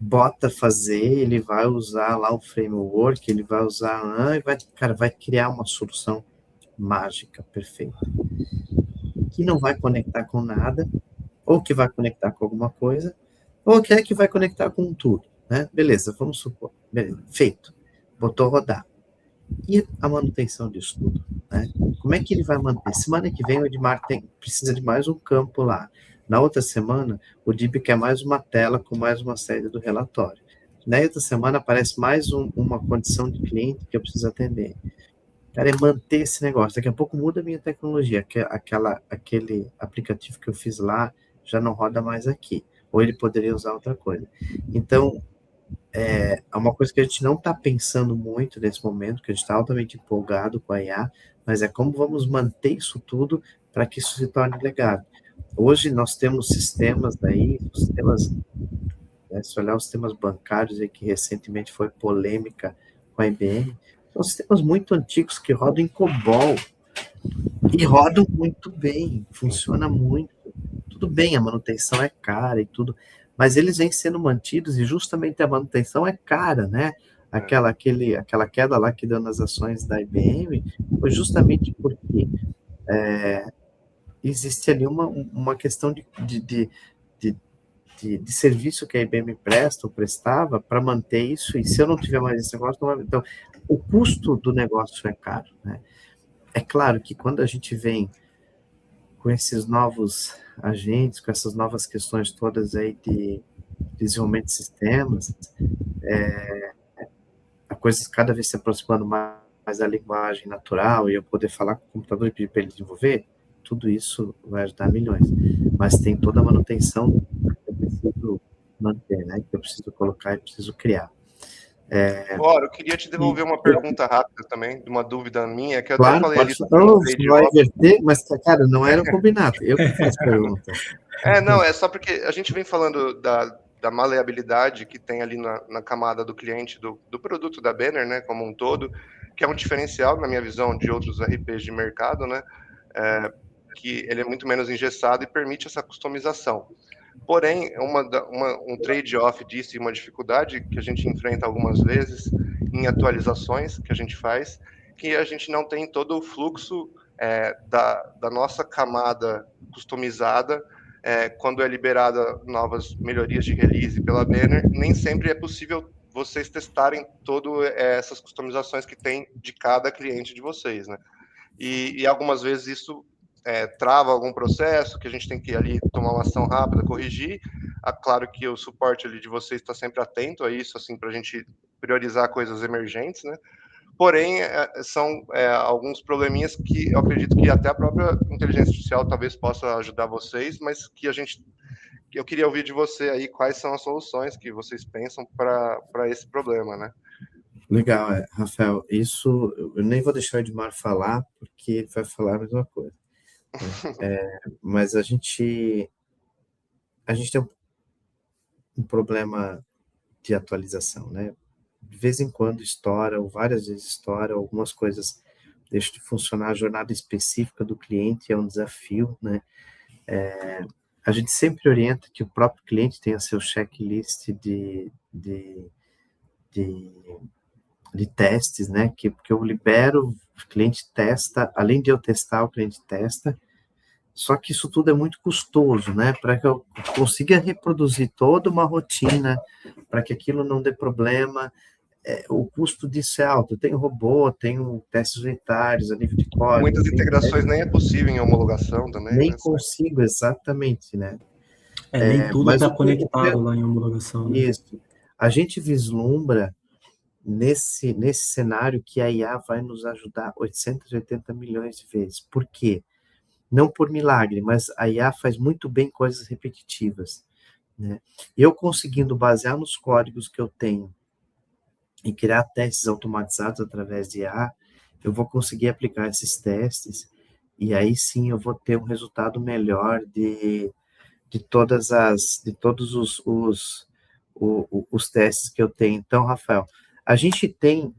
bota fazer, ele vai usar lá o framework, ele vai usar e vai criar uma solução mágica, perfeita, que não vai conectar com nada, ou que vai conectar com alguma coisa, ou que vai conectar com tudo, né? Beleza, vamos supor, feito, botou rodar. E a manutenção disso tudo, né? Como é que ele vai manter? Semana que vem o Edmar precisa de mais um campo lá. Na outra semana, o DIB quer mais uma tela com mais uma saída do relatório. Na outra semana aparece mais uma condição de cliente que eu preciso atender. cara, é manter esse negócio. Daqui a pouco muda a minha tecnologia, aquele aplicativo que eu fiz lá já não roda mais aqui, ou ele poderia usar outra coisa. Então, é uma coisa que a gente não está pensando muito nesse momento, que a gente está altamente empolgado com a IA, mas é como vamos manter isso tudo para que isso se torne legado. Hoje nós temos sistemas aí, se olhar os sistemas bancários aí, que recentemente foi polêmica com a IBM, são sistemas muito antigos que rodam em COBOL e rodam muito bem, funciona muito. Tudo bem, a manutenção é cara e tudo, mas eles vêm sendo mantidos e justamente a manutenção é cara, né? Aquela queda lá que deu nas ações da IBM foi justamente porque existe ali uma questão de serviço que a IBM presta ou prestava para manter isso, e se eu não tiver mais esse negócio, não vai... Então, o custo do negócio é caro, né? É claro que quando a gente vem com esses novos agentes, com essas novas questões todas aí de desenvolvimento de sistemas, a coisa cada vez se aproximando mais da linguagem natural e eu poder falar com o computador e pedir para ele desenvolver, tudo isso vai ajudar milhões. Mas tem toda a manutenção que eu preciso manter, né? Que eu preciso colocar e preciso criar. Ora, eu queria te devolver uma pergunta rápida também, de uma dúvida minha, que eu claro, até falei ali sobre não, o trade vai off. inverter, mas, cara, não era combinado. Eu que faço pergunta. Não, é só porque a gente vem falando da maleabilidade que tem ali na camada do cliente do produto da Banner, né, como um todo, que é um diferencial, na minha visão, de outros RPs de mercado, né, que ele é muito menos engessado e permite essa customização. Porém, um trade-off disso e uma dificuldade que a gente enfrenta algumas vezes em atualizações que a gente faz, que a gente não tem todo o fluxo da nossa camada customizada quando é liberada novas melhorias de release pela Banner, nem sempre é possível vocês testarem todas essas customizações que tem de cada cliente de vocês, né? E algumas vezes isso trava algum processo, que a gente tem que ali tomar uma ação rápida, corrigir. Claro que o suporte ali de vocês está sempre atento a isso, assim, para a gente priorizar coisas emergentes, né? Porém, são alguns probleminhas que eu acredito que até a própria inteligência artificial talvez possa ajudar vocês, mas que eu queria ouvir de você aí quais são as soluções que vocês pensam para esse problema, né? Legal, Rafael, isso eu nem vou deixar o Edmar falar, porque ele vai falar a mesma coisa. Mas a gente tem um problema de atualização, né? De vez em quando estoura, ou várias vezes estoura, algumas coisas deixam de funcionar, a jornada específica do cliente é um desafio, né? A gente sempre orienta que o próprio cliente tenha seu checklist de testes, né? Porque eu libero, o cliente testa, além de eu testar, o cliente testa, só que isso tudo é muito custoso, né? Para que eu consiga reproduzir toda uma rotina, para que aquilo não dê problema, o custo disso é alto. Eu tenho robô, tenho testes unitários a nível de código. Muitas integrações nem é possível em homologação também. Nem né? consigo, exatamente, né? Nem tudo está mas conectado lá em homologação. Né? Isso. A gente vislumbra nesse cenário que a IA vai nos ajudar 880 milhões de vezes. Por quê? Não por milagre, mas a IA faz muito bem coisas repetitivas, né? Eu conseguindo basear nos códigos que eu tenho e criar testes automatizados através de IA, eu vou conseguir aplicar esses testes e aí sim eu vou ter um resultado melhor de todos os testes que eu tenho. Então, Rafael, a gente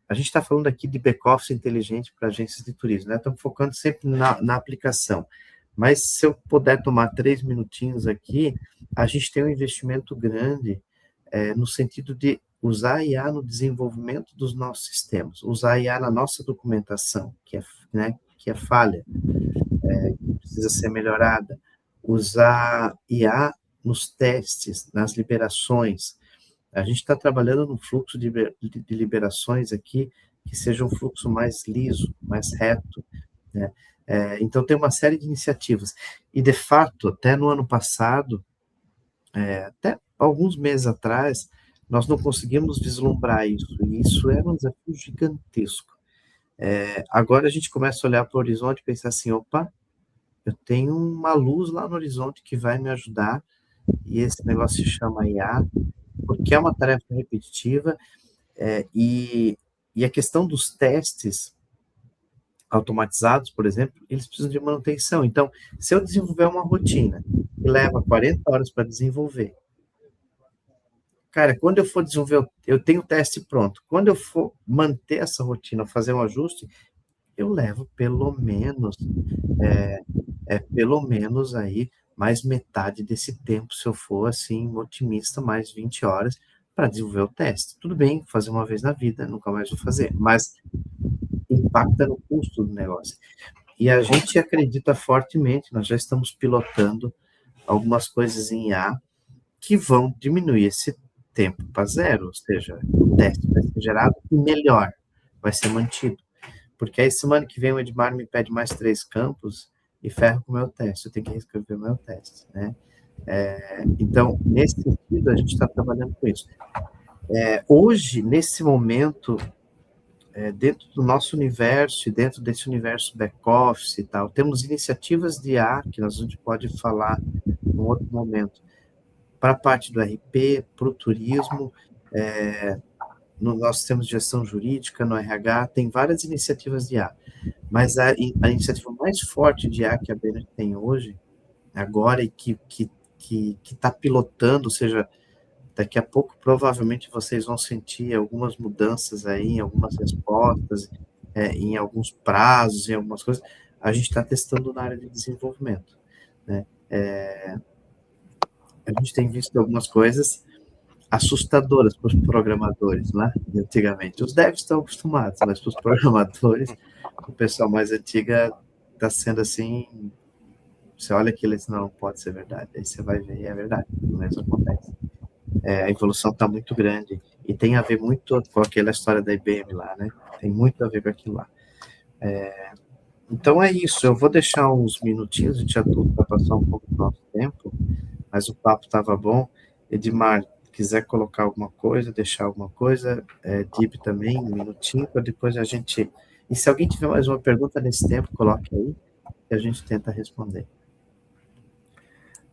está falando aqui de back-office inteligente para agências de turismo, né? Estamos focando sempre na aplicação. Mas se eu puder tomar 3 minutinhos aqui, a gente tem um investimento grande no sentido de usar a IA no desenvolvimento dos nossos sistemas, usar a IA na nossa documentação, que é falha, que precisa ser melhorada, usar IA nos testes, nas liberações. A gente está trabalhando num fluxo de liberações aqui que seja um fluxo mais liso, mais reto, né? Então, tem uma série de iniciativas. E, de fato, até no ano passado, até alguns meses atrás, nós não conseguimos vislumbrar isso. E isso era um desafio gigantesco. Agora a gente começa a olhar para o horizonte e pensar assim, opa, eu tenho uma luz lá no horizonte que vai me ajudar, e esse negócio se chama IA, porque é uma tarefa repetitiva, e a questão dos testes automatizados, por exemplo, eles precisam de manutenção. Então, se eu desenvolver uma rotina que leva 40 horas para desenvolver, cara, quando eu for desenvolver, eu tenho o teste pronto. Quando eu for manter essa rotina, fazer um ajuste, eu levo pelo menos aí mais metade desse tempo, se eu for assim otimista, mais 20 horas para desenvolver o teste. Tudo bem, fazer uma vez na vida, nunca mais vou fazer, mas impacta no custo do negócio. E a gente acredita fortemente, nós já estamos pilotando algumas coisas em IA que vão diminuir esse tempo para zero, ou seja, o teste vai ser gerado e melhor, vai ser mantido. Porque aí semana que vem o Edmar me pede mais 3 campos e ferra com o meu teste, eu tenho que reescrever o meu teste, né? Então, nesse sentido, a gente está trabalhando com isso. Hoje, nesse momento, dentro do nosso universo e dentro desse universo back-office e tal, temos iniciativas de IA, que a gente pode falar em outro momento, para a parte do RP, para o turismo, nós temos gestão jurídica, no RH, tem várias iniciativas de IA, mas a iniciativa mais forte de IA que a Banner tem hoje, agora, e que está pilotando, ou seja, daqui a pouco provavelmente vocês vão sentir algumas mudanças aí, em algumas respostas, em alguns prazos, em algumas coisas, a gente está testando na área de desenvolvimento, né? A gente tem visto algumas coisas assustadoras para os programadores, né? Antigamente. Os devs estão acostumados, mas para os programadores, o pessoal mais antiga está sendo assim, você olha aquilo e diz, não pode ser verdade. Aí você vai ver, é verdade, o mesmo acontece. A evolução está muito grande e tem a ver muito com aquela história da IBM lá, né? Tem muito a ver com aquilo lá. Então é isso, eu vou deixar uns minutinhos, a gente já para passar um pouco do nosso tempo, mas o papo estava bom. Edmar, quiser colocar alguma coisa, deixar alguma coisa, Dib também, um minutinho, para depois a gente... E se alguém tiver mais uma pergunta nesse tempo, coloque aí, que a gente tenta responder.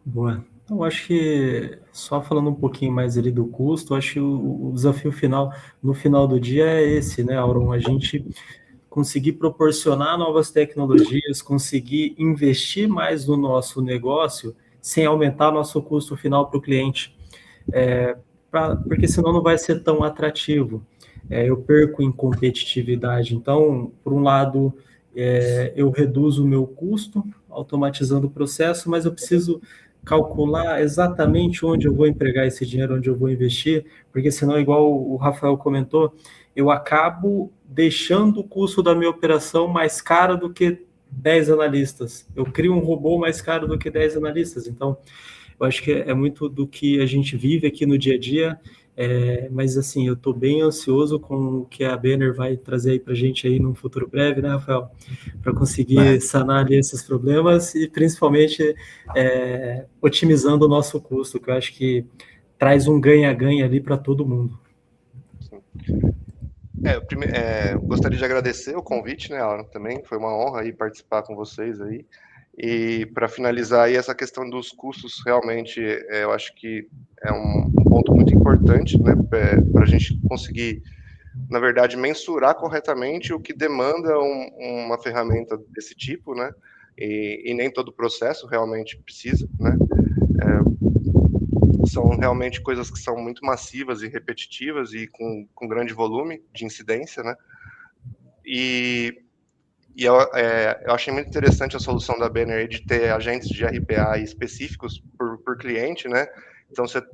Boa. Então, acho que, só falando um pouquinho mais ali do custo, acho que o desafio final, no final do dia, é esse, né, Auron? A gente conseguir proporcionar novas tecnologias, conseguir investir mais no nosso negócio, sem aumentar nosso custo final para o cliente. Porque senão não vai ser tão atrativo. Eu perco em competitividade. Então, por um lado, eu reduzo o meu custo, automatizando o processo, mas eu preciso calcular exatamente onde eu vou empregar esse dinheiro, onde eu vou investir, porque senão, igual o Rafael comentou, eu acabo deixando o custo da minha operação mais caro do que 10 analistas. Eu crio um robô mais caro do que 10 analistas. Então, eu acho que é muito do que a gente vive aqui no dia a dia, mas assim, eu estou bem ansioso com o que a Banner vai trazer aí para a gente aí num futuro breve, né, Rafael? Para conseguir sanar ali esses problemas e principalmente otimizando o nosso custo, que eu acho que traz um ganha-ganha ali para todo mundo. Eu gostaria de agradecer o convite, né, Alan, também, foi uma honra aí participar com vocês aí, e para finalizar aí essa questão dos custos, realmente, eu acho que é um ponto muito importante, né, para a gente conseguir, na verdade, mensurar corretamente o que demanda uma ferramenta desse tipo, né, e nem todo processo realmente precisa, né, são realmente coisas que são muito massivas e repetitivas e com grande volume de incidência, né? E eu achei muito interessante a solução da Banner de ter agentes de RPA específicos por cliente, né? Então, você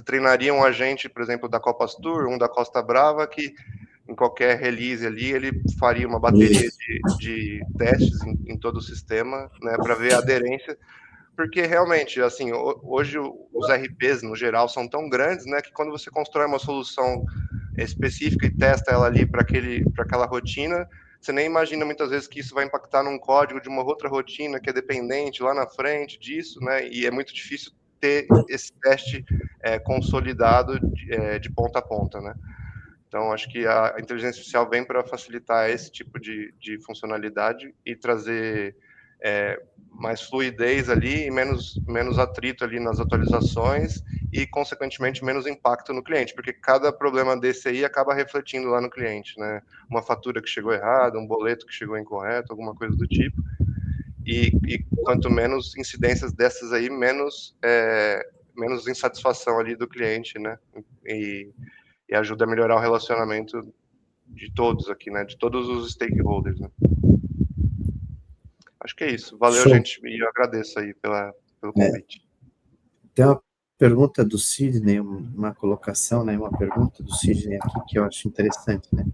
treinaria um agente, por exemplo, da Copas Tour, um da Costa Brava, que em qualquer release ali, ele faria uma bateria de testes em todo o sistema, né? Para ver a aderência. Porque realmente, assim, hoje os RPs no geral são tão grandes, né, que quando você constrói uma solução específica e testa ela ali para aquela rotina, você nem imagina muitas vezes que isso vai impactar num código de uma outra rotina que é dependente lá na frente disso, né? E é muito difícil ter esse teste consolidado de ponta a ponta, né? Então, acho que a inteligência artificial vem para facilitar esse tipo de funcionalidade e trazer mais fluidez ali e menos atrito ali nas atualizações e, consequentemente, menos impacto no cliente, porque cada problema desse aí acaba refletindo lá no cliente, né? Uma fatura que chegou errada, um boleto que chegou incorreto, alguma coisa do tipo. E quanto menos incidências dessas aí, menos insatisfação ali do cliente, né? E ajuda a melhorar o relacionamento de todos aqui, né? De todos os stakeholders, né? Acho que é isso. Valeu, Show. gente, e eu agradeço aí pelo convite. Tem uma pergunta do Sidney, uma colocação, né? Uma pergunta do Sidney aqui que eu acho interessante, né?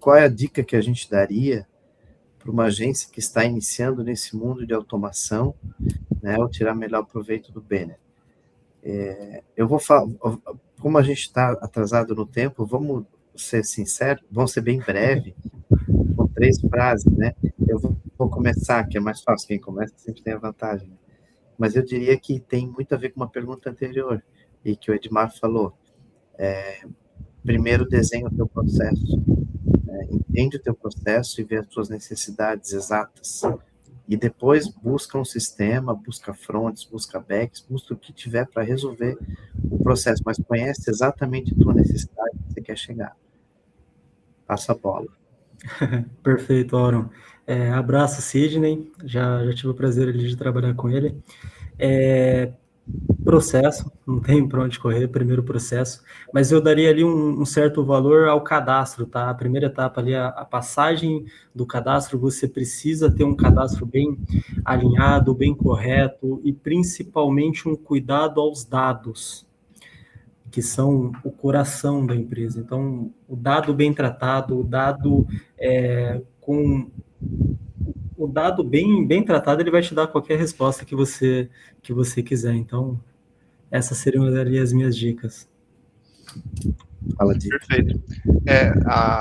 Qual é a dica que a gente daria para uma agência que está iniciando nesse mundo de automação, né, ou tirar melhor proveito do Banner? Eu vou falar, como a gente está atrasado no tempo, vamos ser sinceros, vamos ser bem breve, com 3 frases, né? Eu vou começar, que é mais fácil, quem começa sempre tem a vantagem, né? Mas eu diria que tem muito a ver com uma pergunta anterior, e que o Edmar falou. Primeiro, desenha o teu processo, entende o teu processo e vê as tuas necessidades exatas. E depois busca um sistema, busca fronts, busca backs, busca o que tiver para resolver o processo, mas conhece exatamente a tua necessidade que você quer chegar. Passa a bola. Perfeito, Auron. Abraço, Sidney. Já tive o prazer ali de trabalhar com ele. Processo, não tem para onde correr, primeiro processo, mas eu daria ali um certo valor ao cadastro, tá? A primeira etapa ali, a passagem do cadastro, você precisa ter um cadastro bem alinhado, bem correto e principalmente um cuidado aos dados, que são o coração da empresa. Então, o dado bem tratado, o dado o dado bem tratado, ele vai te dar qualquer resposta que você quiser. Então, essas seriam ali as minhas dicas. Fala, Dico. Perfeito.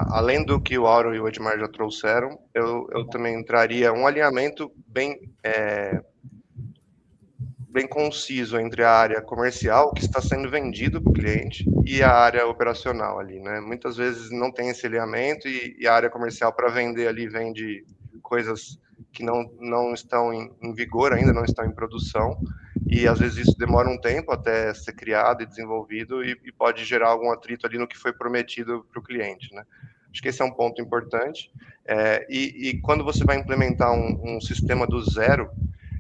Além do que o Auro e o Edmar já trouxeram, eu também traria um alinhamento bem conciso entre a área comercial, que está sendo vendido para o cliente, e a área operacional ali, né? Muitas vezes não tem esse alinhamento e a área comercial para vender ali vende coisas que não estão em vigor ainda, não estão em produção, e às vezes isso demora um tempo até ser criado e desenvolvido e pode gerar algum atrito ali no que foi prometido para o cliente, né? Acho que esse é um ponto importante. E quando você vai implementar um sistema do zero,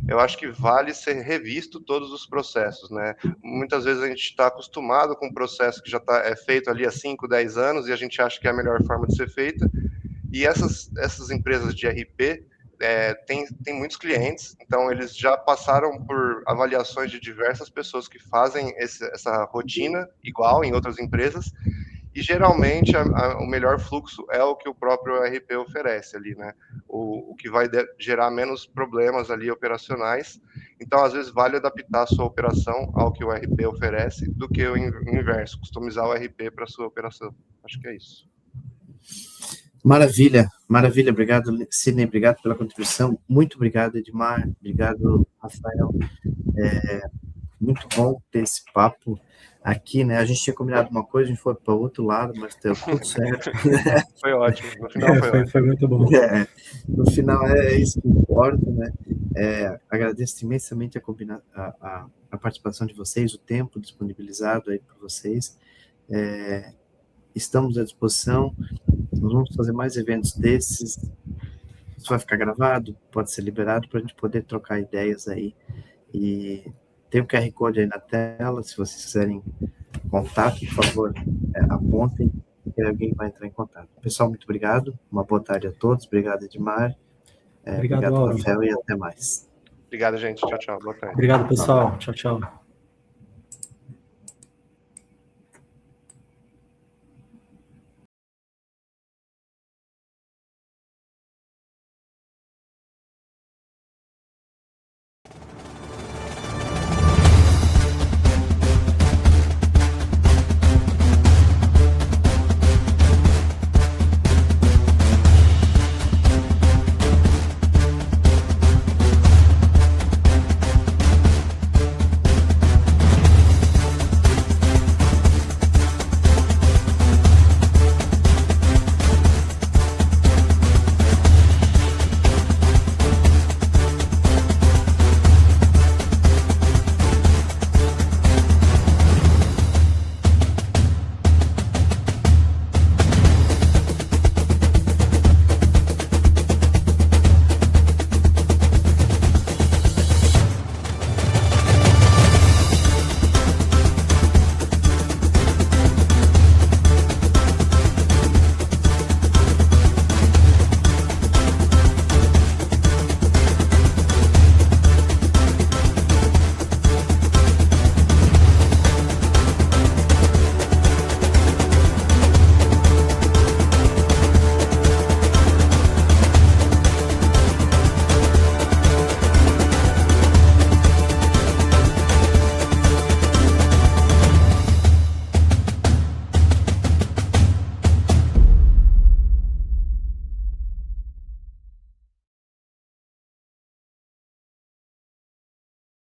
eu acho que vale ser revisto todos os processos, né? Muitas vezes a gente está acostumado com um processo que já é feito ali há 5, 10 anos e a gente acha que é a melhor forma de ser feita. E essas empresas de RP têm muitos clientes, então eles já passaram por avaliações de diversas pessoas que fazem essa rotina igual em outras empresas, e geralmente o melhor fluxo é o que o próprio RP oferece ali, né? O que vai gerar menos problemas ali operacionais. Então, às vezes, vale adaptar a sua operação ao que o RP oferece do que o inverso, customizar o RP para a sua operação. Acho que é isso. Maravilha, maravilha. Obrigado, Sidney, obrigado pela contribuição. Muito obrigado, Edmar. Obrigado, Rafael. Muito bom ter esse papo aqui, né? A gente tinha combinado uma coisa, a gente foi para o outro lado, mas deu tudo certo. Foi ótimo, no final foi muito bom. No final é isso que importa, né? Agradeço imensamente a participação de vocês, o tempo disponibilizado aí para vocês. Estamos à disposição, nós vamos fazer mais eventos desses, isso vai ficar gravado, pode ser liberado para a gente poder trocar ideias aí, e tem o QR Code aí na tela, se vocês quiserem contato, por favor, apontem, que alguém vai entrar em contato. Pessoal, muito obrigado, uma boa tarde a todos, obrigado, Edmar, obrigado, Rafael, e até mais. Obrigado, gente, tchau, boa tarde. Obrigado, pessoal, tchau.